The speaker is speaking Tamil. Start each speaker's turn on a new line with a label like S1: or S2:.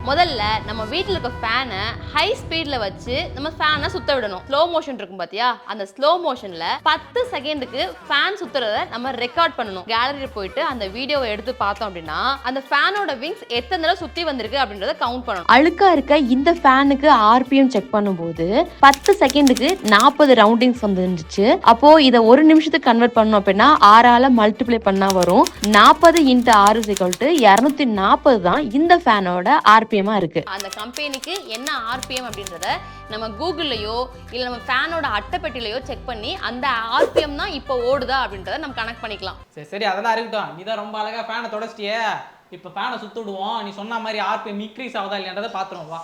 S1: முதல்ல நம்ம வீட்டில் இருக்க ஃபேனை ஹை ஸ்பீட்ல வச்சு நம்ம ஃபேனை சுத்த விடணும். ஸ்லோ மோஷன் இருக்கும் பாத்தியா, அந்த ஸ்லோ மோஷன்ல 10 செகண்டுக்கு ஃபேன் சுத்துறத நம்ம ரெக்கார்ட் பண்ணணும். கேலரியில போயிட்டு அந்த வீடியோவை எடுத்து பார்த்தோம் அப்படின்னா அந்த ஃபேனோட விங்ஸ் எத்தனை தடவை சுத்தி வந்திருக்கு அப்படின்றத கவுண்ட் பண்ணணும்.
S2: அழுக்கா இருக்க இந்த ஃபேனுக்கு ஆர்பிஎம் செக் பண்ணும்போது 10 செகண்டுக்கு 40 ரவுண்டிங்ஸ் வந்துருந்துச்சு. அப்போ இதை 1 நிமிஷத்துக்கு கன்வெர்ட் பண்ணோம் அப்படின்னா 6ஆல மல்டிப்ளை பண்ணா வரும். 40 × 6 240 தான் இந்த ஃபேனோட ஆர்பிஎம்மா இருக்கு.
S1: அந்த கம்பெனிக்கு என்ன ஆர்பிஎம் அப்படின்றத நம்ம கூகுள்லயோ இல்ல நம்ம ஃபேனோட அட்டைப்பெட்டிலையோ செக் பண்ணி அந்த ஆர்பிஎம் தான் இப்போ ஓடுதா அப்படின்றத நம்ம கனெக்ட் பண்ணிக்கலாம்.
S3: சரி அதெல்லாம் இருக்கட்டும். நீ தான் ரொம்ப அழகா ஃபேனை தொடச்சிட்டியே. இப்போ ஃபேனை சுத்து விடுவோம். நீ சொன்ன மாதிரி ஆர்பிஎம் இன்க்ரீஸ் ஆகுதா இல்லையான்றதை பார்த்துருவோம் வா.